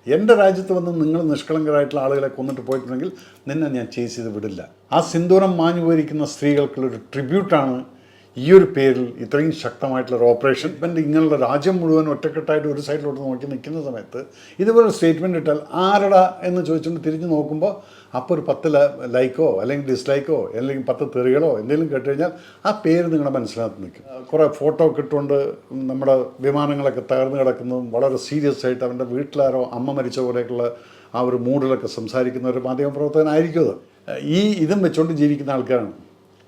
എൻ്റെ രാജ്യത്ത് വന്ന് നിങ്ങൾ നിഷ്കളങ്കരായിട്ടുള്ള ആളുകളെ കൊന്നിട്ട് പോയിട്ടുണ്ടെങ്കിൽ നിന്നെ ഞാൻ ചേസ് ചെയ്ത് വിടില്ല. ആ സിന്ദൂരം മാഞ്ഞു പോയിരിക്കുന്ന സ്ത്രീകൾക്കുള്ളൊരു ട്രിബ്യൂട്ടാണ് ഈ ഒരു പേരിൽ ഇത്രയും ശക്തമായിട്ടുള്ളൊരു ഓപ്പറേഷൻ. ഇപ്പം ഇങ്ങനെയുള്ള രാജ്യം മുഴുവൻ ഒറ്റക്കെട്ടായിട്ട് ഒരു സൈഡിലോട്ട് നോക്കി നിൽക്കുന്ന സമയത്ത് ഇതുപോലെ സ്റ്റേറ്റ്മെൻറ്റ് ഇട്ടാൽ ആരടാ എന്ന് ചോദിച്ചുകൊണ്ട് തിരിഞ്ഞ് നോക്കുമ്പോൾ അപ്പോൾ ഒരു 10 ലൈക്കോ അല്ലെങ്കിൽ ഡിസ്ലൈക്കോ അല്ലെങ്കിൽ 10 തെറികളോ എന്തെങ്കിലും കേട്ട് കഴിഞ്ഞാൽ ആ പേര് നിങ്ങളുടെ മനസ്സിനകത്ത് നിൽക്കും. കുറേ ഫോട്ടോ കിട്ടുകൊണ്ട് നമ്മുടെ വിമാനങ്ങളൊക്കെ തകർന്നു കിടക്കുന്നതും വളരെ സീരിയസ് ആയിട്ട് അവൻ്റെ വീട്ടിലാരോ അമ്മ മരിച്ച പോലെയൊക്കെയുള്ള ആ ഒരു മൂഡിലൊക്കെ സംസാരിക്കുന്ന ഒരു മാധ്യമപ്രവർത്തകനായിരിക്കും അത്. ഇതും വെച്ചുകൊണ്ട് ജീവിക്കുന്ന ആൾക്കാരാണ്.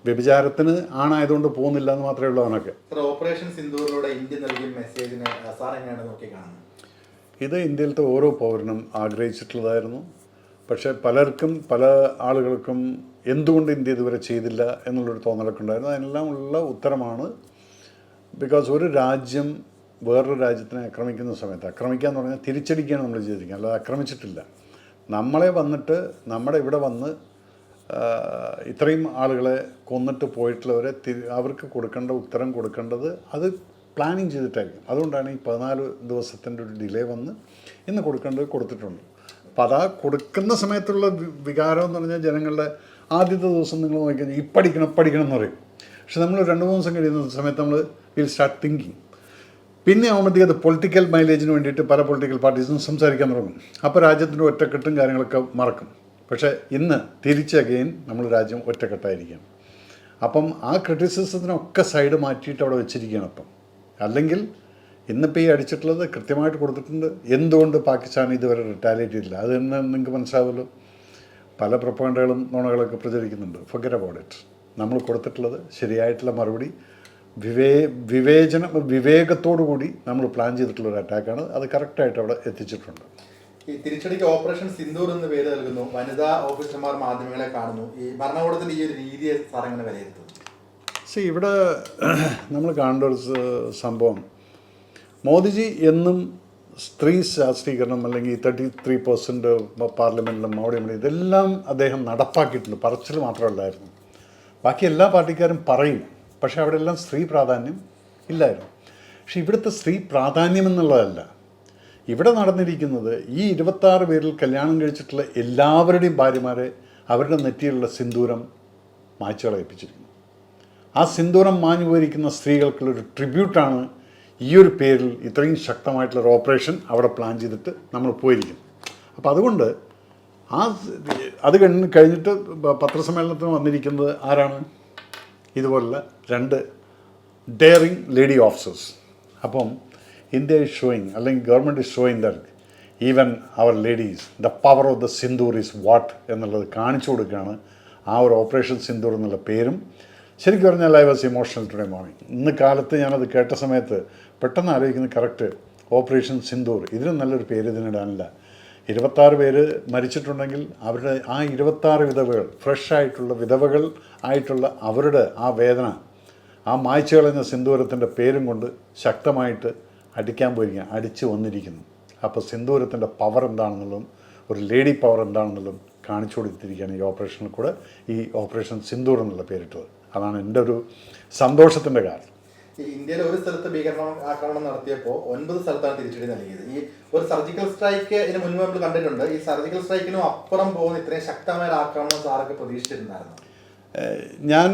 വ്യഭിചാരത്തിന് ആണായതുകൊണ്ട് പോകുന്നില്ല എന്ന് മാത്രമേ ഉള്ളൂ അവനൊക്കെ. ഓപ്പറേഷൻ സിന്ദൂറിലൂടെ ഇന്ത്യ നൽകിയ മെസ്സേജിനെ സാർ എങ്ങനെയാണ് നോക്കി കാണുന്നത്? ഇത് ഇന്ത്യയിലത്തെ ഓരോ പൗരനും ആഗ്രഹിച്ചിട്ടുള്ളതായിരുന്നു. പക്ഷേ പലർക്കും പല ആളുകൾക്കും എന്തുകൊണ്ട് ഇന്ത്യ ഇതുവരെ ചെയ്തില്ല എന്നുള്ളൊരു തോന്നലൊക്കെ ഉണ്ടായിരുന്നു. അതിനെല്ലാം ഉള്ള ഉത്തരമാണ് ബിക്കോസ് ഒരു രാജ്യം വേറൊരു രാജ്യത്തിനെ ആക്രമിക്കുന്ന സമയത്ത്, ആക്രമിക്കുക എന്ന് പറഞ്ഞാൽ തിരിച്ചടിക്കുകയാണ് നമ്മൾ ചെയ്തിരിക്കുക, അല്ലാതെ ആക്രമിച്ചിട്ടില്ല. നമ്മളെ വന്നിട്ട് നമ്മുടെ ഇവിടെ വന്ന് ഇത്രയും ആളുകളെ കൊന്നിട്ട് പോയിട്ടുള്ളവരെ അവർക്ക് കൊടുക്കേണ്ട ഉത്തരം കൊടുക്കേണ്ടത് അത് പ്ലാനിങ് ചെയ്തിട്ടായിരിക്കും. അതുകൊണ്ടാണ് ഈ 14 ദിവസത്തിൻ്റെ ഒരു ഡിലേ വന്ന് ഇന്ന് കൊടുക്കേണ്ടത് കൊടുത്തിട്ടുണ്ട്. അപ്പോൾ അതാ കൊടുക്കുന്ന സമയത്തുള്ള വികാരം എന്ന് പറഞ്ഞാൽ ജനങ്ങളുടെ ആദ്യത്തെ ദിവസം നിങ്ങൾ നോക്കിക്കഴിഞ്ഞാൽ പഠിക്കണം എന്ന് പറയും. പക്ഷെ നമ്മൾ 2-3 ദിവസം കഴിയുന്ന സമയത്ത് നമ്മൾ വിൽ സ്റ്റാർട്ട് തിങ്കിങ്. പിന്നെ ആകുമ്പോഴത്തേക്ക് അത് പൊളിറ്റിക്കൽ മൈലേജിന് വേണ്ടിയിട്ട് പല പൊളിറ്റിക്കൽ പാർട്ടീസും സംസാരിക്കാൻ തുടങ്ങും. അപ്പോൾ രാജ്യത്തിൻ്റെ ഒറ്റക്കെട്ടും കാര്യങ്ങളൊക്കെ മറക്കും. പക്ഷേ ഇന്ന് തിരിച്ചഗെയിൻ നമ്മൾ രാജ്യം ഒറ്റക്കെട്ടായിരിക്കുകയാണ്. അപ്പം ആ ക്രിറ്റിസിസത്തിനൊക്കെ സൈഡ് മാറ്റിയിട്ട് അവിടെ വെച്ചിരിക്കുകയാണ്. അപ്പം അല്ലെങ്കിൽ ഇന്നിപ്പോൾ ഈ അടിച്ചിട്ടുള്ളത് കൃത്യമായിട്ട് കൊടുത്തിട്ടുണ്ട്. എന്തുകൊണ്ട് പാകിസ്ഥാൻ ഇതുവരെ റിറ്റാലിയേറ്റ് ചെയ്തില്ല അത് തന്നെ നിങ്ങൾക്ക് മനസ്സിലാവുമല്ലോ. പല പ്രൊപ്പഗണ്ടകളും നുണകളൊക്കെ പ്രചരിക്കുന്നുണ്ട്. Forget about it. നമ്മൾ കൊടുത്തിട്ടുള്ളത് ശരിയായിട്ടുള്ള മറുപടി വിവേകത്തോടു കൂടി നമ്മൾ പ്ലാൻ ചെയ്തിട്ടുള്ളൊരു അറ്റാക്കാണ്. അത് കറക്റ്റായിട്ട് അവിടെ എത്തിച്ചിട്ടുണ്ട്. ഈ തിരിച്ചടിക്ക് ഓപ്പറേഷൻ സിന്ദൂർ എന്ന് പേര് നൽകുന്നു. വനിതാ ഓഫീസർമാർ മാധ്യമങ്ങളെ കാണുന്നു. ഈ ഭരണകൂടത്തിൻ്റെ ഈ ഒരു രീതിയെ സാർ എങ്ങനെ വിലയിരുത്തുന്നു? ഇവിടെ നമ്മൾ കാണേണ്ട ഒരു സംഭവം, മോദിജി എന്നും സ്ത്രീ ശാസ്ത്രീകരണം അല്ലെങ്കിൽ 33% പാർലമെൻറ്റിലും അവിടെ ഇതെല്ലാം അദ്ദേഹം നടപ്പാക്കിയിട്ടുണ്ട്. പറച്ചിൽ മാത്രമല്ലായിരുന്നു. ബാക്കി എല്ലാ പാർട്ടിക്കാരും പറയും, പക്ഷേ അവിടെ എല്ലാം സ്ത്രീ പ്രാധാന്യം ഇല്ലായിരുന്നു. പക്ഷെ ഇവിടുത്തെ സ്ത്രീ പ്രാധാന്യം എന്നുള്ളതല്ല, ഇവിടെ നടന്നിരിക്കുന്നത് ഈ 26 പേരിൽ കല്യാണം കഴിച്ചിട്ടുള്ള എല്ലാവരുടെയും ഭാര്യമാരെ അവരുടെ നെറ്റിയിലുള്ള സിന്ദൂരം മായ്ച്ചു കളയിപ്പിച്ചിരിക്കുന്നു. ആ സിന്ദൂരം മാഞ്ഞു പോയിരിക്കുന്ന സ്ത്രീകൾക്കുള്ളൊരു ട്രിബ്യൂട്ടാണ് ഈ ഒരു പേരിൽ ഇത്രയും ശക്തമായിട്ടുള്ളൊരു ഓപ്പറേഷൻ അവിടെ പ്ലാൻ ചെയ്തിട്ട് നമ്മൾ പോയിരിക്കുന്നു. അപ്പോൾ അതുകൊണ്ട് അത് കഴിഞ്ഞിട്ട് പത്രസമ്മേളനത്തിന് വന്നിരിക്കുന്നത് ആരാണ്? ഇതുപോലുള്ള 2 ഡെയറിങ് ലേഡി ഓഫീസേഴ്സ്. അപ്പം India is showing, അല്ലെങ്കിൽ government is showing that even our ladies, the power of the sindoor is what എന്നുള്ളത് കാണിച്ചു കൊടുക്കുകയാണ് ആ ഒരു ഓപ്പറേഷൻ സിന്ദൂർ എന്നുള്ള പേരും. ശരിക്കും പറഞ്ഞാൽ I was emotional today morning. ഇന്ന് കാലത്ത് ഞാനത് കേട്ട സമയത്ത് പെട്ടെന്ന് ആലോചിക്കുന്നത് കറക്റ്റ് ഓപ്പറേഷൻ സിന്ദൂർ, ഇതിനും നല്ലൊരു പേര് ഇതിനിടാനില്ല. 26 പേര് മരിച്ചിട്ടുണ്ടെങ്കിൽ അവരുടെ ആ 26 വിധവകൾ, ഫ്രഷ് ആയിട്ടുള്ള വിധവകൾ ആയിട്ടുള്ള അവരുടെ ആ വേദന ആ മായ്ച്ചു കളഞ്ഞ സിന്ദൂരത്തിൻ്റെ പേരും കൊണ്ട് ശക്തമായിട്ട് അടിക്കാൻ പോയിരിക്കുക, അടിച്ചു വന്നിരിക്കുന്നു. അപ്പോൾ സിന്ദൂരത്തിൻ്റെ പവർ എന്താണെന്നുള്ളതും ഒരു ലേഡി പവർ എന്താണെന്നുള്ളതും കാണിച്ചു കൊടുത്തിരിക്കുകയാണ് ഈ ഓപ്പറേഷനിൽ കൂടെ ഈ ഓപ്പറേഷൻ സിന്ദൂർ എന്നുള്ള പേരിട്ടത്. അതാണ് എൻ്റെ ഒരു സന്തോഷത്തിൻ്റെ കാരണം. ഈ ഇന്ത്യയിലെ ഒരു സ്ഥലത്ത് ആക്രമണം നടത്തിയപ്പോൾ 9 സ്ഥലത്താണ് തിരിച്ചടി നൽകിയത്. ഈ ഒരു സർജിക്കൽ സ്ട്രൈക്ക് ഇതിന് മുൻപ് നമ്മൾ കണ്ടിട്ടുണ്ട്. ഈ സർജിക്കൽ സ്ട്രൈക്കിനും അപ്പുറം പോകുന്ന ഇത്രയും ശക്തമായ ആക്രമണം സാറൊക്കെ പ്രതീക്ഷിച്ചിട്ടുണ്ടായിരുന്നു? ഞാൻ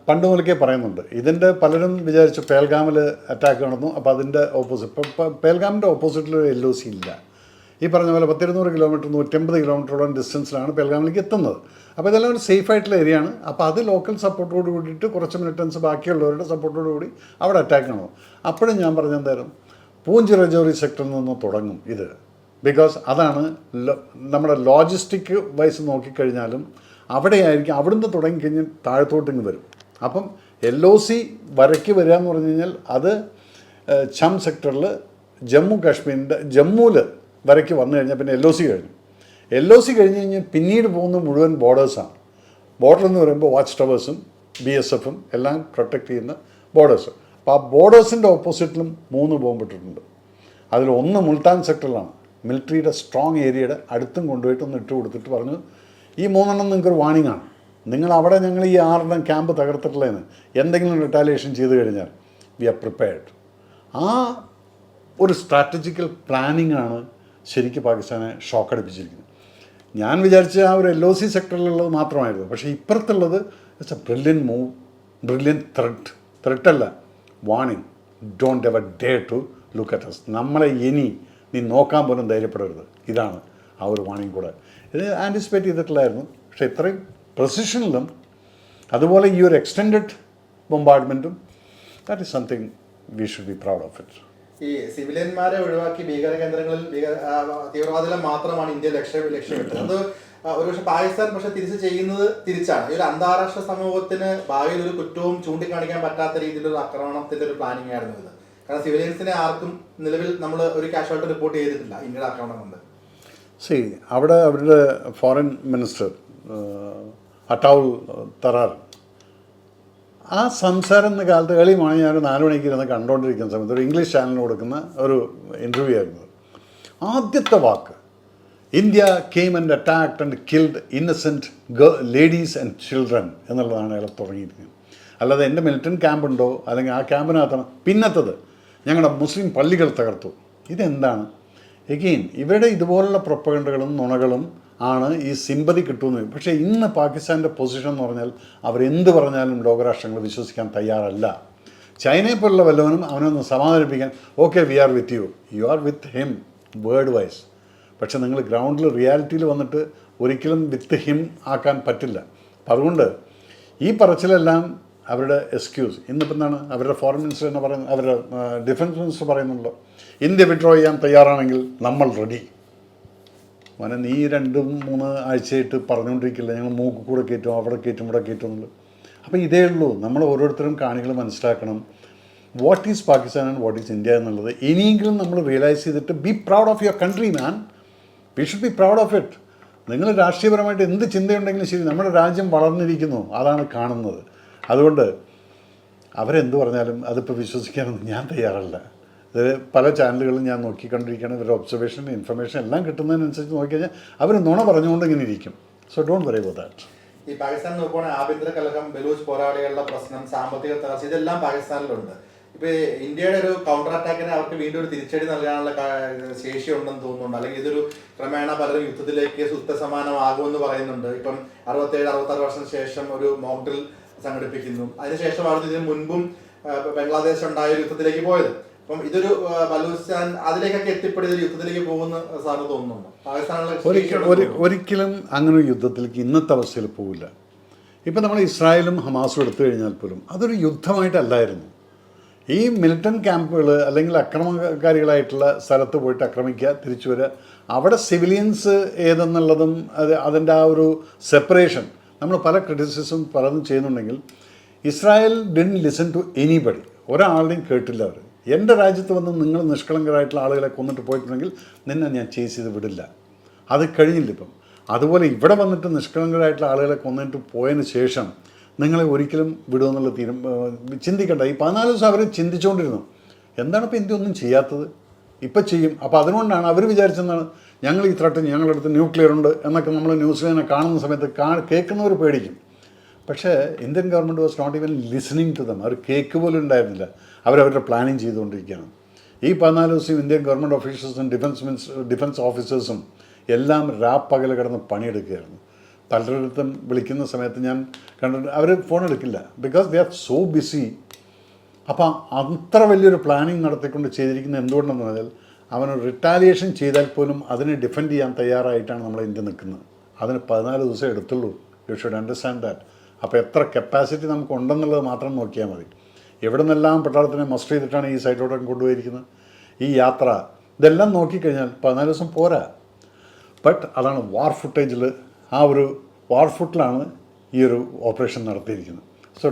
പണ്ട് മുതൽക്കേ പറയുന്നുണ്ട്. ഇതിൻ്റെ പലരും വിചാരിച്ചു പേൽഗാമിൽ അറ്റാക്ക് നടന്നു, അപ്പോൾ അതിൻ്റെ ഓപ്പോസിറ്റ് പേൽഗാമിൻ്റെ ഓപ്പോസിറ്റിൽ ഒരു LOC ഇല്ല. ഈ പറഞ്ഞ പോലെ 100-200 കിലോമീറ്റർ 150 കിലോമീറ്ററോളം ഡിസ്റ്റൻസിലാണ് പേൽഗാമിലേക്ക് എത്തുന്നത്. അപ്പോൾ ഇതെല്ലാം ഒരു സേഫ് ആയിട്ടുള്ള ഏരിയയാണ്. അപ്പോൾ അത് ലോക്കൽ സപ്പോർട്ടോട് കൂടിയിട്ട് കുറച്ച് മിലിറ്റൻസ് ബാക്കിയുള്ളവരുടെ സപ്പോർട്ടോട് കൂടി അവിടെ അറ്റാക്ക് നടന്നു. അപ്പോഴും ഞാൻ പറഞ്ഞെന്തായാലും പൂഞ്ച് രജോറി സെക്ടറിൽ നിന്ന് തുടങ്ങും ഇത്. ബിക്കോസ് അതാണ് നമ്മുടെ ലോജിസ്റ്റിക് വൈസ് നോക്കിക്കഴിഞ്ഞാലും അവിടെയായിരിക്കും. അവിടുന്ന് തുടങ്ങിക്കഴിഞ്ഞാൽ താഴത്തോട്ടിങ്ങ് വരും. അപ്പം LOC വരയ്ക്ക് വരിക എന്ന് പറഞ്ഞു കഴിഞ്ഞാൽ അത് ചം സെക്ടറിൽ ജമ്മു കാശ്മീരിൻ്റെ ജമ്മുവിൽ വരയ്ക്ക് വന്നു കഴിഞ്ഞാൽ പിന്നെ LOC കഴിഞ്ഞു. LOC കഴിഞ്ഞ് കഴിഞ്ഞാൽ പിന്നീട് പോകുന്ന മുഴുവൻ ബോർഡേഴ്സാണ്. ബോർഡർ എന്ന് പറയുമ്പോൾ വാച്ച് ടവേഴ്സും BSFും എല്ലാം പ്രൊട്ടക്റ്റ് ചെയ്യുന്ന ബോർഡേഴ്സ്. അപ്പോൾ ആ ബോർഡേഴ്സിൻ്റെ ഓപ്പോസിറ്റിലും 3 ബോംബിട്ടിട്ടുണ്ട്. അതിലൊന്ന് മുൾട്ടാൻ സെക്ടറിലാണ്. മിലിറ്ററിയുടെ സ്ട്രോങ് ഏരിയയുടെ അടുത്തും കൊണ്ടുപോയിട്ട് ഒന്ന് ഇട്ട് കൊടുത്തിട്ട് പറഞ്ഞു, ഈ 3 നിങ്ങൾക്കൊരു വാണിംഗ് ആണ്. നിങ്ങൾ അവിടെ ഞങ്ങൾ ഈ 6 ക്യാമ്പ് തകർത്തിട്ടുള്ളതെന്ന് എന്തെങ്കിലും റിട്ടാലിയേഷൻ ചെയ്തു കഴിഞ്ഞാൽ വി ആർ പ്രിപ്പയർഡ്. ആ ഒരു സ്ട്രാറ്റജിക്കൽ പ്ലാനിങ് ആണ് ശരിക്കും പാകിസ്ഥാനെ ഷോക്കടിപ്പിച്ചിരിക്കുന്നത്. ഞാൻ വിചാരിച്ച ആ ഒരു LOC സെക്ടറിലുള്ളത് മാത്രമായിരുന്നു. പക്ഷേ ഇപ്പുറത്തുള്ളത് it's a brilliant move, brilliant ത്രെട്ടല്ല, warning. Don't ever dare to look at us. നമ്മളെ ഇനി നീ നോക്കാൻ പോലും ധൈര്യപ്പെടരുത്. ഇതാണ് ആ ഒരു വാണിംഗ് കൂടെ. ഇത് ആൻറ്റിസിപ്പേറ്റ് ചെയ്തിട്ടില്ലായിരുന്നു. പക്ഷേ ഇത്രയും പ്രസിഷനിലും അതുപോലെ ഈ ഒരു എക്സ്റ്റെൻഡഡ് ബൊംബാർഡ്മെൻറ്റും that is something we should be proud of it. ഈ സിവിലിയന്മാരെ ഒഴിവാക്കി ഭീകര കേന്ദ്രങ്ങളിൽ തീവ്രവാദികളെ മാത്രമാണ് ഇന്ത്യ ലക്ഷ്യമിട്ടത്. അത് ഒരുപക്ഷെ പാകിസ്ഥാൻ പക്ഷെ തിരിച്ച് ചെയ്യുന്നത് തിരിച്ചാണ്. ഈ ഒരു അന്താരാഷ്ട്ര സമൂഹത്തിന് ഭാവിയിൽ ഒരു കുറ്റവും ചൂണ്ടിക്കാണിക്കാൻ പറ്റാത്ത രീതിയിലൊരു ആക്രമണത്തിന്റെ ഒരു പ്ലാനിങ് ആയിരുന്നു ഇത്. കാരണം സിവിലിയൻസിനെ ആർക്കും നിലവിൽ നമ്മൾ ഒരു കാഷ്വാലിറ്റി റിപ്പോർട്ട് ചെയ്തിട്ടില്ല ഇന്ത്യയുടെ ആക്രമണം കൊണ്ട്. അവിടെ അവരുടെ ഫോറിൻ മിനിസ്റ്റർ അട്ടൗൾ തറാർ ആ സംസാരം എന്ന കാലത്ത് കളിയുമാണ്. ഞാൻ 4 മണിക്ക് ഇരുന്ന് കണ്ടുകൊണ്ടിരിക്കുന്ന സമയത്ത് ഒരു ഇംഗ്ലീഷ് ചാനലിന് കൊടുക്കുന്ന ഒരു ഇൻ്റർവ്യൂ ആയിരുന്നു. ആദ്യത്തെ വാക്ക് India came and attacked and killed innocent ladies and children എന്നുള്ളതാണ് അയാൾ തുടങ്ങിയിരിക്കുന്നത്. അല്ലാതെ എൻ്റെ മിലിറ്റൻറ്റ് ക്യാമ്പുണ്ടോ അല്ലെങ്കിൽ ആ ക്യാമ്പിനകത്താണ്. പിന്നത്തത് ഞങ്ങളുടെ മുസ്ലിം പള്ളികൾ തകർത്തു. ഇതെന്താണ്? എഗെയിൻ ഇവരുടെ ഇതുപോലുള്ള പ്രൊപ്പഗണ്ടകളും നുണകളും ആണ് ഈ സിമ്പതി കിട്ടുന്നത്. പക്ഷേ ഇന്ന് പാകിസ്ഥാൻ്റെ പൊസിഷൻ എന്ന് പറഞ്ഞാൽ അവരെന്ത് പറഞ്ഞാലും ലോകരാഷ്ട്രങ്ങൾ വിശ്വസിക്കാൻ തയ്യാറല്ല. ചൈനയെ പോലുള്ള വല്ലവനും അവനൊന്ന് സമാധാനിപ്പിക്കാൻ okay we are with you are with him word wise. പക്ഷെ നിങ്ങൾ ഗ്രൗണ്ടിൽ റിയാലിറ്റിയിൽ വന്നിട്ട് ഒരിക്കലും വിത്ത് ഹിം ആക്കാൻ പറ്റില്ല. അപ്പം അതുകൊണ്ട് ഈ പറച്ചിലെല്ലാം അവരുടെ എക്സ്ക്യൂസ്. ഇന്നിപ്പോൾ എന്താണ് അവരുടെ ഫോറിൻ മിനിസ്റ്റർ എന്ന് പറയുന്നത്, അവരുടെ ഡിഫൻസ് മിനിസ്റ്റർ പറയുന്നുണ്ടല്ലോ ഇന്ത്യ വിഡ്രോ ചെയ്യാൻ തയ്യാറാണെങ്കിൽ നമ്മൾ റെഡി. മോനെ നീ 2-3 ആഴ്ചയായിട്ട് പറഞ്ഞുകൊണ്ടിരിക്കില്ല ഞങ്ങൾ മൂക്ക് കൂടെ കയറ്റും അവിടെ കയറ്റും ഇവിടെ കയറ്റും എന്നുള്ളത്. അപ്പോൾ ഇതേ ഉള്ളൂ. നമ്മൾ ഓരോരുത്തരും കാണികൾ മനസ്സിലാക്കണം what is Pakistan and what is India എന്നുള്ളത്. ഇനിയെങ്കിലും നമ്മൾ റിയലൈസ് ചെയ്തിട്ട് B proud of your country man. V should be proud of it. നിങ്ങൾ രാഷ്ട്രീയപരമായിട്ട് എന്ത് ചിന്തയുണ്ടെങ്കിലും ശരി, നമ്മുടെ രാജ്യം വളർന്നിരിക്കുന്നു, അതാണ് കാണുന്നത്. അതുകൊണ്ട് അവരെന്ത് പറഞ്ഞാലും അതിപ്പോൾ വിശ്വസിക്കാനൊന്നും ഞാൻ തയ്യാറല്ല. ഇത് പല ചാനലുകളും ഞാൻ നോക്കിക്കൊണ്ടിരിക്കുകയാണ്. ഇവരുടെ ഒബ്സർവേഷൻ ഇൻഫർമേഷൻ എല്ലാം കിട്ടുന്നതിനനുസരിച്ച് നോക്കിക്കഴിഞ്ഞാൽ അവർ നുണ പറഞ്ഞുകൊണ്ട് ഇങ്ങനെ ഇരിക്കും. So don't worry about that. ഈ പാകിസ്ഥാൻ നോക്കുവാണെങ്കിൽ ആഭ്യന്തര കലഹം, ബലൂച്ച് പോരാളികളുടെ പ്രശ്നം, സാമ്പത്തിക തകർച്ച, ഇതെല്ലാം പാകിസ്ഥാനിലുണ്ട്. ഇപ്പോൾ ഇന്ത്യയുടെ ഒരു കൗണ്ടർ അറ്റാക്കിനെ അവർക്ക് വീണ്ടും ഒരു തിരിച്ചടി നൽകാനുള്ള ശേഷി ഉണ്ടെന്ന് തോന്നുന്നുണ്ട്. അല്ലെങ്കിൽ ഇതൊരു ക്രമേണ പലരും യുദ്ധത്തിലേക്ക് സുസ്ഥസമാനമാകുമെന്ന് പറയുന്നുണ്ട്. ഇപ്പം 67-66 വർഷം ശേഷം ഒരു മോക്ക് ഡ്രിൽ സംഘടിപ്പിക്കുന്നു. അതിനുശേഷമാണ് ഇതിന് മുൻപും ബംഗ്ലാദേശ് ഉണ്ടായ ഒരു യുദ്ധത്തിലേക്ക് പോയത്. അപ്പം ഇതൊരു ബലൂചിസ്ഥാൻ അതിലേക്കൊക്കെ എത്തിപ്പെടുന്ന യുദ്ധത്തിലേക്ക് പോകുന്ന സാറിന് തോന്നുന്നുണ്ടോ? പാകിസ്ഥാനിലെ ഒരിക്കലും അങ്ങനെ ഒരു യുദ്ധത്തിലേക്ക് ഇന്നത്തെ അവസ്ഥയിൽ പോകില്ല. ഇപ്പം നമ്മൾ ഇസ്രായേലും ഹമാസും എടുത്തു കഴിഞ്ഞാൽ പോലും അതൊരു യുദ്ധമായിട്ടല്ലായിരുന്നു. ഈ മിലിറ്റൻറ്റ് ക്യാമ്പുകൾ അല്ലെങ്കിൽ അക്രമകാരികളായിട്ടുള്ള സ്ഥലത്ത് പോയിട്ട് ആക്രമിക്കുക, തിരിച്ചു വരിക, അവിടെ സിവിലിയൻസ് ഏതെന്നുള്ളതും അതിൻ്റെ ആ ഒരു സെപ്പറേഷൻ നമ്മൾ പല ക്രിറ്റിസിസം പലതും ചെയ്യുന്നുണ്ടെങ്കിൽ Israel didn't listen to anybody. ഒരാളുടെയും കേട്ടില്ല. അവർ എൻ്റെ രാജ്യത്ത് വന്ന് നിങ്ങൾ നിഷ്കളങ്കരായിട്ടുള്ള ആളുകളെ കൊന്നിട്ട് പോയിട്ടുണ്ടെങ്കിൽ നിന്നെ ഞാൻ ചേസ് ചെയ്ത് വിടില്ല. അത് കഴിഞ്ഞില്ല ഇപ്പം. അതുപോലെ ഇവിടെ വന്നിട്ട് നിഷ്കളങ്കരായിട്ടുള്ള ആളുകളെ കൊന്നിട്ട് പോയതിന് ശേഷം നിങ്ങളെ ഒരിക്കലും വിടുമെന്നുള്ള ചിന്തിക്കണ്ട. ഈ 14 ദിവസം അവർ ചിന്തിച്ചുകൊണ്ടിരുന്നു എന്താണ് ഇപ്പോൾ ഇന്ത്യ ഒന്നും ചെയ്യാത്തത്, ഇപ്പം ചെയ്യും. അപ്പോൾ അതുകൊണ്ടാണ് അവർ വിചാരിച്ചെന്നാണ് ഞങ്ങൾ ഈ ത്രട്ട് ഞങ്ങളുടെ അടുത്ത് ന്യൂക്ലിയർ ഉണ്ട് എന്നൊക്കെ നമ്മൾ ന്യൂസിലിനെ കാണുന്ന സമയത്ത് കേൾക്കുന്നവർ പേടിക്കും. പക്ഷേ Indian government was not even listening to them. അവർ കേക്ക് പോലും ഉണ്ടായിരുന്നില്ല. അവരവരുടെ പ്ലാനിങ് ചെയ്തുകൊണ്ടിരിക്കുകയാണ്. ഈ 14 ദിവസം ഇന്ത്യൻ ഗവൺമെൻറ് ഓഫീസേഴ്സും ഡിഫൻസ് ഓഫീസേഴ്സും എല്ലാം രാപ്പകൽ കിടന്ന് പണിയെടുക്കുകയായിരുന്നു. പലരിടത്തും വിളിക്കുന്ന സമയത്ത് ഞാൻ കണ്ടിട്ട് അവർ ഫോൺ എടുക്കില്ല. Because they are so busy. അപ്പം അത്ര വലിയൊരു പ്ലാനിങ് നടത്തിക്കൊണ്ട് ചെയ്തിരിക്കുന്ന എന്തുകൊണ്ടെന്ന് പറഞ്ഞാൽ അവന് റിട്ടാലിയേഷൻ ചെയ്താൽ പോലും അതിനെ ഡിഫെൻഡ് ചെയ്യാൻ തയ്യാറായിട്ടാണ് നമ്മളെ ഇന്ത്യ നിൽക്കുന്നത്. അതിന് 14 ദിവസം എടുത്തുള്ളൂ. You should understand that. അപ്പോൾ എത്ര കപ്പാസിറ്റി നമുക്ക് ഉണ്ടെന്നുള്ളത് മാത്രം നോക്കിയാൽ മതി. എവിടെ നിന്നെല്ലാം പട്ടാളത്തിനെ മസ്റ്റർ ചെയ്തിട്ടാണ് ഈ സൈറ്റിലോട്ടൊക്കെ കൊണ്ടുപോയിരിക്കുന്നത്. ഈ യാത്ര ഇതെല്ലാം നോക്കിക്കഴിഞ്ഞാൽ 14 ദിവസം പോരാ. ബട്ട് അതാണ് വാർ ഫുട്ടേജിൽ, ആ ഒരു വാർ ഫുട്ടിലാണ് ഈ ഒരു ഓപ്പറേഷൻ നടത്തിയിരിക്കുന്നത്. സോ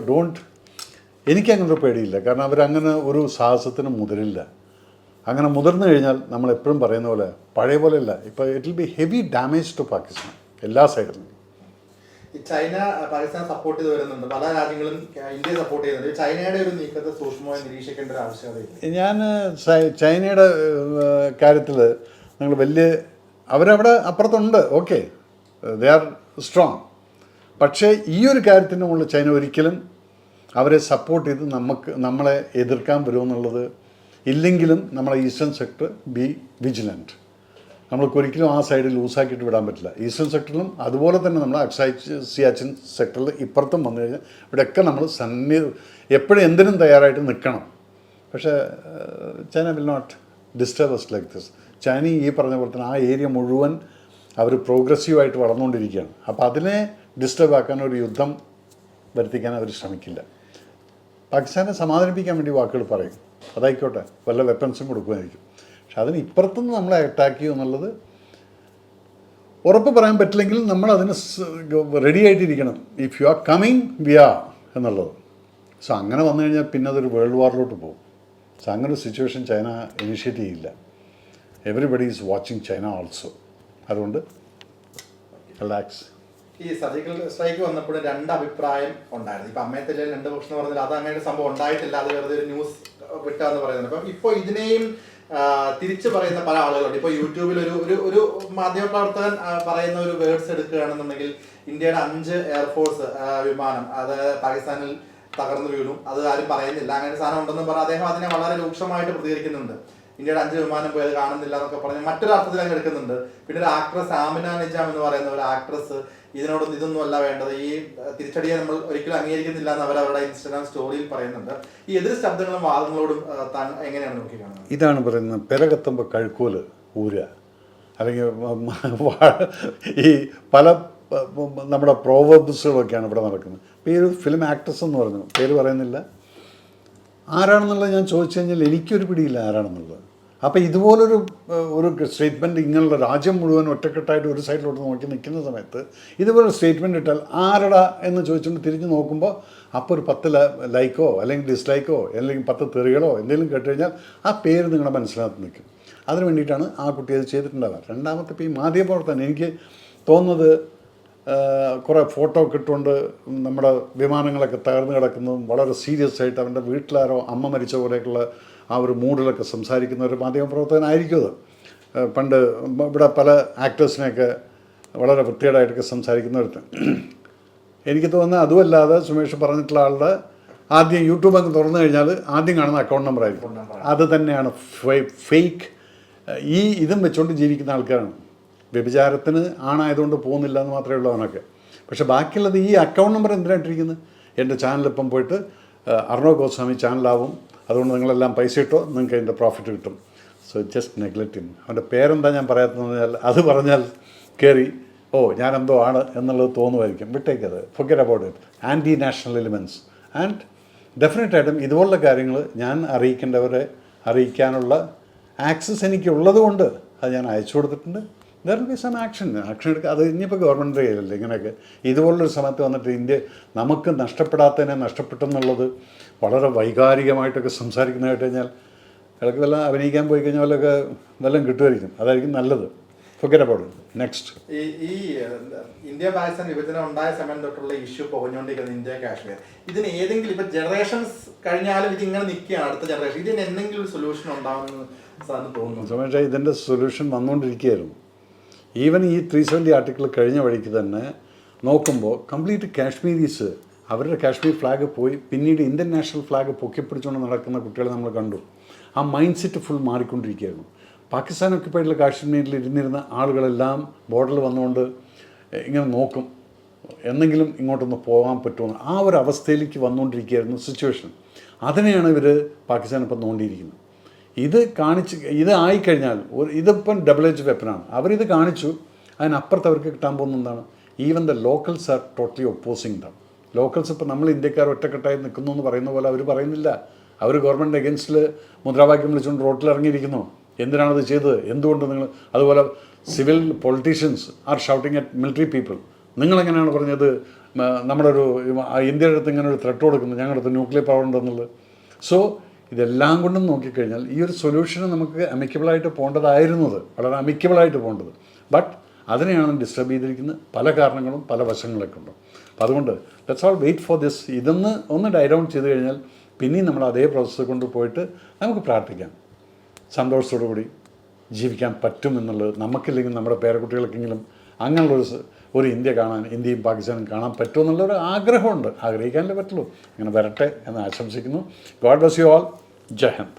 എനിക്കങ്ങനെ ഒരു പേടിയില്ല. കാരണം അവരങ്ങനെ ഒരു സാഹസത്തിന് മുതിരില്ല. അങ്ങനെ മുതിർന്നു കഴിഞ്ഞാൽ നമ്മൾ എപ്പോഴും പറയുന്ന പോലെ പഴയ പോലെയല്ല. ഇപ്പോൾ it will be heavy damage to Pakistan എല്ലാ സൈഡിലും. ഈ ചൈന പാകിസ്ഥാൻ സപ്പോർട്ട് ചെയ്ത് വരുന്നുണ്ട്. പല രാജ്യങ്ങളും ഇന്ത്യയെ സപ്പോർട്ട് ചെയ്യുന്നുണ്ട്. ചൈനയുടെ ഒരു നീക്കത്തെ സൂക്ഷ്മമായി നിരീക്ഷിക്കേണ്ട ഒരു ആവശ്യകതയില്ല. ഞാൻ ചൈനയുടെ കാര്യത്തിൽ നിങ്ങൾ അവരവിടെ അപ്പുറത്തുണ്ട്, ഓക്കെ, ദേ ആർ സ്ട്രോങ്. പക്ഷേ ഈ ഒരു കാര്യത്തിൻ്റെ മുകളിൽ ചൈന ഒരിക്കലും അവരെ സപ്പോർട്ട് ചെയ്ത് നമ്മളെ എതിർക്കാൻ വരുമെന്നുള്ളത് ഇല്ലെങ്കിലും നമ്മളെ ഈസ്റ്റേൺ സെക്ടർ ബി വിജിലൻറ്റ്. നമ്മൾക്ക് ഒരിക്കലും ആ സൈഡ് ലൂസാക്കിയിട്ട് വിടാൻ പറ്റില്ല. ഈസ്റ്റേൺ സെക്ടറിലും അതുപോലെ തന്നെ നമ്മൾ അക്സായ് സിയാച്ചിൻ സെക്ടറിൽ ഇപ്പുറത്തും വന്നു കഴിഞ്ഞാൽ ഇവിടെയൊക്കെ നമ്മൾ എപ്പോഴും എന്തിനും തയ്യാറായിട്ട് നിൽക്കണം. പക്ഷേ China will not disturb us like this. China ഈ പറഞ്ഞ പോലെ തന്നെ ആ ഏരിയ മുഴുവൻ അവർ പ്രോഗ്രസീവായിട്ട് വളർന്നുകൊണ്ടിരിക്കുകയാണ്. അപ്പോൾ അതിനെ ഡിസ്റ്റർബ് ആക്കാൻ ഒരു യുദ്ധം വരുത്തിക്കാൻ അവർ ശ്രമിക്കില്ല. പാകിസ്ഥാനെ സമാധാനിപ്പിക്കാൻ വേണ്ടി വാക്കുകൾ പറയും, അതായിക്കോട്ടെ, വല്ല വെപ്പൺസും കൊടുക്കുമായിരിക്കും. പക്ഷെ അതിന് ഇപ്പുറത്തുനിന്ന് നമ്മളെ അറ്റാക്ക് ചെയ്യും എന്നുള്ളത് ഉറപ്പ് പറയാൻ പറ്റില്ലെങ്കിൽ നമ്മൾ അതിന് റെഡി ആയിട്ടിരിക്കണം. If you are coming we are എന്നുള്ളത്. സോ അങ്ങനെ വന്നു കഴിഞ്ഞാൽ പിന്നെ അതൊരു വേൾഡ് വാറിലോട്ട് പോകും. സോ അങ്ങനെ ഒരു സിറ്റുവേഷൻ ചൈന ഇനിഷ്യേറ്റ് ചെയ്യില്ല. Everybody is watching China also. അതുകൊണ്ട് റിലാക്സ്. ഈ സർജിക്കൽ സ്ട്രൈക്ക് വന്നപ്പോഴും രണ്ട് അഭിപ്രായം ഉണ്ടായിരുന്നു. ഇപ്പം അമ്മയത്തിലെ രണ്ട് പക്ഷം എന്ന് പറഞ്ഞാൽ അത് അങ്ങനെ ഒരു സംഭവം ഉണ്ടായിട്ടില്ല, അത് വെറുതെ ഒരു ന്യൂസ് വിട്ടാന്ന് പറയുന്നത്. അപ്പം ഇപ്പോൾ ഇതിനെയും തിരിച്ചു പറയുന്ന പല ആളുകളുണ്ട്. ഇപ്പോൾ യൂട്യൂബിൽ ഒരു മാധ്യമപ്രവർത്തകൻ പറയുന്ന ഒരു വേർഡ്സ് എടുക്കുകയാണെന്നുണ്ടെങ്കിൽ ഇന്ത്യയുടെ 5 എയർഫോഴ്സ് വിമാനം അത് പാകിസ്ഥാനിൽ തകർന്നു വീണു, അത് ആരും പറയുന്നില്ല, അങ്ങനെ സാധനം ഉണ്ടെന്ന് പറഞ്ഞാൽ അദ്ദേഹം അതിനെ വളരെ രൂക്ഷമായിട്ട് പ്രതികരിക്കുന്നുണ്ട്. ഇന്ത്യയുടെ 5 വിമാനം പോയത് കാണുന്നില്ല എന്നൊക്കെ പറഞ്ഞ് മറ്റൊരു അർത്ഥത്തിൽ അങ്ങ് എടുക്കുന്നുണ്ട്. പിന്നെ ഒരു ആക്ട്രസ് ആമിന നിജാം എന്ന് പറയുന്ന ഒരു ആക്ട്രസ് ഇതൊന്നും അല്ല വേണ്ടത്, ഈ തിരിച്ചടിയെ നമ്മൾ ഒരിക്കലും അംഗീകരിക്കുന്നില്ല എന്ന് അവരുടെ ഇൻസ്റ്റാഗ്രാം സ്റ്റോറിയിൽ പറയുന്നുണ്ട്. ഈ എതിർ ശബ്ദങ്ങളും വാദങ്ങളോടും എങ്ങനെയാണ് നോക്കി കാണുന്നത്? ഇതാണ് പറയുന്നത്, പെരകത്തുമ്പോൾ കഴുക്കോല് ഊരുക, അല്ലെങ്കിൽ ഈ പല നമ്മുടെ പ്രോവർബ്സുകളൊക്കെയാണ് ഇവിടെ നടക്കുന്നത്. ഇപ്പോൾ ഈ ഒരു ഫിലിം ആക്ട്രസ് എന്ന് പറഞ്ഞു, പേര് പറയുന്നില്ല, ആരാണെന്നുള്ളത് ഞാൻ ചോദിച്ചു കഴിഞ്ഞാൽ എനിക്കൊരു പിടിയില്ല ആരാണെന്നുള്ളത്. അപ്പോൾ ഇതുപോലൊരു സ്റ്റേറ്റ്മെൻറ്റ് ഇങ്ങനെയുള്ള രാജ്യം മുഴുവൻ ഒറ്റക്കെട്ടായിട്ട് ഒരു സൈഡിലോട്ട് നോക്കി നിൽക്കുന്ന സമയത്ത് ഇതുപോലെ സ്റ്റേറ്റ്മെൻറ്റ് ഇട്ടാൽ ആരടാ എന്ന് ചോദിച്ചുകൊണ്ട് തിരിഞ്ഞ് നോക്കുമ്പോൾ അപ്പോൾ ഒരു 10 ലൈക്കോ അല്ലെങ്കിൽ ഡിസ്ലൈക്കോ അല്ലെങ്കിൽ 10 തെറികളോ എന്തെങ്കിലും കേട്ട് കഴിഞ്ഞാൽ ആ പേര് നിങ്ങളുടെ മനസ്സിനകത്ത് നിൽക്കും. അതിന് വേണ്ടിയിട്ടാണ് ആ കുട്ടി അത് ചെയ്തിട്ടുണ്ടാവുക. രണ്ടാമത്തെ ഇപ്പോൾ ഈ മാധ്യമപ്രവർത്തനം എനിക്ക് തോന്നുന്നത് കുറേ ഫോട്ടോ കിട്ടുകൊണ്ട് നമ്മുടെ വിമാനങ്ങളൊക്കെ തകർന്നു കിടക്കുന്നതും വളരെ സീരിയസ് ആയിട്ട് അവൻ്റെ വീട്ടിലാരോ അമ്മ മരിച്ച പോലെയൊക്കെയുള്ള ആ ഒരു മൂഡിലൊക്കെ സംസാരിക്കുന്ന ഒരു മാധ്യമപ്രവർത്തകനായിരിക്കും അത്. പണ്ട് ഇവിടെ പല ആക്ടേഴ്സിനെയൊക്കെ വളരെ വൃത്തികേടായിട്ടൊക്കെ സംസാരിക്കുന്നവരുത്ത്. എനിക്ക് തോന്നുന്നത് അതുമല്ലാതെ സുമേഷ് പറഞ്ഞിട്ടുള്ള ആളുടെ ആദ്യം യൂട്യൂബ് അങ്ങ് തുറന്നു കഴിഞ്ഞാൽ ആദ്യം കാണുന്ന അക്കൗണ്ട് നമ്പർ ആയിരിക്കും. അത് തന്നെയാണ് ഫേക്ക്. ഇതും വെച്ചുകൊണ്ട് ജീവിക്കുന്ന ആൾക്കാരാണ്. വ്യഭിചാരത്തിന് ആണായതുകൊണ്ട് പോകുന്നില്ല എന്ന് മാത്രമേ ഉള്ളൂ അവനൊക്കെ. പക്ഷെ ബാക്കിയുള്ളത് ഈ അക്കൗണ്ട് നമ്പർ എന്തിനായിട്ടിരിക്കുന്നത്? എൻ്റെ ചാനലിപ്പം പോയിട്ട് അർണവ് ഗോസ്വാമി ചാനലാവും, അതുകൊണ്ട് നിങ്ങളെല്ലാം പൈസ ഇട്ടോ, നിങ്ങൾക്ക് അതിൻ്റെ പ്രോഫിറ്റ് കിട്ടും. So just neglecting. അവൻ്റെ പേരെന്താ ഞാൻ പറയാത്തതെന്ന് പറഞ്ഞാൽ അത് പറഞ്ഞാൽ കയറി ഞാനെന്തോ ആണ് എന്നുള്ളത് തോന്നുമായിരിക്കും. വിട്ടേക്കത്, forget about it. Anti national elements and ഡെഫിനറ്റായിട്ടും ഇതുപോലുള്ള കാര്യങ്ങൾ ഞാൻ അറിയിക്കേണ്ടവരെ അറിയിക്കാനുള്ള ആക്സസ് എനിക്കുള്ളത് കൊണ്ട് അത് ഞാൻ അയച്ചു കൊടുത്തിട്ടുണ്ട്. There will be some action എടുക്കുക. അത് ഇനിയിപ്പോൾ ഗവൺമെൻറ് കയ്യിലല്ലേ ഇങ്ങനെയൊക്കെ. ഇതുപോലുള്ളൊരു സമയത്ത് വന്നിട്ട് ഇന്ത്യ നമുക്ക് നഷ്ടപ്പെടാത്തതിനെ നഷ്ടപ്പെട്ടെന്നുള്ളത് വളരെ വൈകാരികമായിട്ടൊക്കെ സംസാരിക്കുന്ന കേട്ട് കഴിഞ്ഞാൽ അയാൾക്ക് വല്ല അഭിനയിക്കാൻ പോയി കഴിഞ്ഞാൽ വല്ലതും കിട്ടുമായിരിക്കും. അതായിരിക്കും നല്ലത്. Forget about it. നെക്സ്റ്റ്. ഈ ഇന്ത്യ പാകിസ്ഥാൻ വിഭജനം ഉണ്ടായ സമയം തൊട്ടുള്ള ഇഷ്യൂ പുകഞ്ഞുകൊണ്ടിരിക്കുന്നത് ഇന്ത്യ കാശ്മീർ, ഇതിന് ഏതെങ്കിലും ഇപ്പം ജനറേഷൻസ് കഴിഞ്ഞാലും ഇതിങ്ങനെ നിൽക്കുകയാണ് അടുത്ത ജനറേഷൻ, ഇതിന് എന്തെങ്കിലും ഒരു സൊല്യൂഷൻ ഉണ്ടാവുമെന്ന് സാറിന് തോന്നുന്നു? സുമേഷ്, ഇതിൻ്റെ സൊല്യൂഷൻ വന്നുകൊണ്ടിരിക്കുകയായിരുന്നു. ഈവൻ ഈ 370 ആർട്ടിക്കിൾ കഴിഞ്ഞ വഴിക്ക് തന്നെ നോക്കുമ്പോൾ കംപ്ലീറ്റ് കാശ്മീരീസ് അവരുടെ കാശ്മീർ ഫ്ലാഗ് പോയി പിന്നീട് ഇന്ത്യൻ നാഷണൽ ഫ്ലാഗ് പൊക്കിപ്പിടിച്ചുകൊണ്ട് നടക്കുന്ന കുട്ടികളെ നമ്മൾ കണ്ടു. ആ മൈൻഡ് സെറ്റ് ഫുൾ മാറിക്കൊണ്ടിരിക്കുകയായിരുന്നു. പാകിസ്ഥാൻ ഒക്യുപ്പൈഡിൽ കാശ്മീരിൽ ഇരുന്നിരുന്ന ആളുകളെല്ലാം ബോർഡറിൽ വന്നുകൊണ്ട് ഇങ്ങനെ നോക്കും, എന്തെങ്കിലും ഇങ്ങോട്ടൊന്ന് പോകാൻ പറ്റുമോ, ആ ഒരു അവസ്ഥയിലേക്ക് വന്നുകൊണ്ടിരിക്കുകയായിരുന്നു സിറ്റുവേഷൻ. അതിനെയാണ് ഇവർ പാകിസ്ഥാൻ ഇപ്പം നോണ്ടിയിരിക്കുന്നത്. ഇത് ആയിക്കഴിഞ്ഞാൽ ഇതിപ്പം ഡബിൾ എഡ്ജ് വെപ്പനാണ്. അവരിത് കാണിച്ചു, അതിനപ്പുറത്ത് അവർക്ക് കിട്ടാൻ പോകുന്ന എന്താണ്? Even the locals are totally opposing dum. Locals ഇപ്പോൾ നമ്മൾ ഇന്ത്യക്കാർ ഒറ്റക്കെട്ടായി നിൽക്കുന്നു എന്ന് പറയുന്ന പോലെ അവർ പറയുന്നില്ല. അവർ ഗവൺമെൻറ് അഗേൻസ്റ്റിൽ മുദ്രാവാക്യം വിളിച്ചുകൊണ്ട് റോട്ടിലിറങ്ങിയിരിക്കുന്നു. എന്തിനാണത് ചെയ്തത്, എന്തുകൊണ്ട് നിങ്ങൾ? അതുപോലെ civil politicians are shouting at military people. നിങ്ങളെങ്ങനെയാണ് പറഞ്ഞത് നമ്മുടെ ഒരു ഇന്ത്യയുടെ അടുത്ത് ഇങ്ങനെ ഒരു ത്രെട്ട് കൊടുക്കുന്നു, ഞങ്ങളുടെ അടുത്ത് ന്യൂക്ലിയർ പവർ ഉണ്ടെന്നുള്ളത്? സോ ഇതെല്ലാം കൊണ്ടും നോക്കിക്കഴിഞ്ഞാൽ ഈ ഒരു സൊല്യൂഷന് നമുക്ക് അമിക്കബിളായിട്ട് പോകേണ്ടതായിരുന്നത്, വളരെ അമിക്കബിളായിട്ട് പോകേണ്ടത്. ബട്ട് അതിനെയാണ് ഡിസ്റ്റർബ് ചെയ്തിരിക്കുന്നത്. പല കാരണങ്ങളും പല വശങ്ങളൊക്കെ ഉണ്ട്. അപ്പം അതുകൊണ്ട് let's all wait for this. ഒന്ന് ഡൈഡൗൺ ചെയ്ത് കഴിഞ്ഞാൽ പിന്നെയും നമ്മൾ അതേ പ്രോസസ്സ് കൊണ്ട് പോയിട്ട് നമുക്ക് പ്രാർത്ഥിക്കാം, സന്തോഷത്തോടു കൂടി ജീവിക്കാൻ പറ്റും എന്നുള്ളത്. നമുക്കില്ലെങ്കിൽ നമ്മുടെ പേരക്കുട്ടികൾക്കെങ്കിലും അങ്ങനെയുള്ളൊരു ഇന്ത്യ കാണാൻ, ഇന്ത്യയും പാകിസ്ഥാനും കാണാൻ പറ്റുമെന്നുള്ളൊരു ആഗ്രഹമുണ്ട്. ആഗ്രഹിക്കാനല്ലേ പറ്റുള്ളൂ. അങ്ങനെ വരട്ടെ എന്ന് ആശംസിക്കുന്നു. God bless you all. Jai Hind.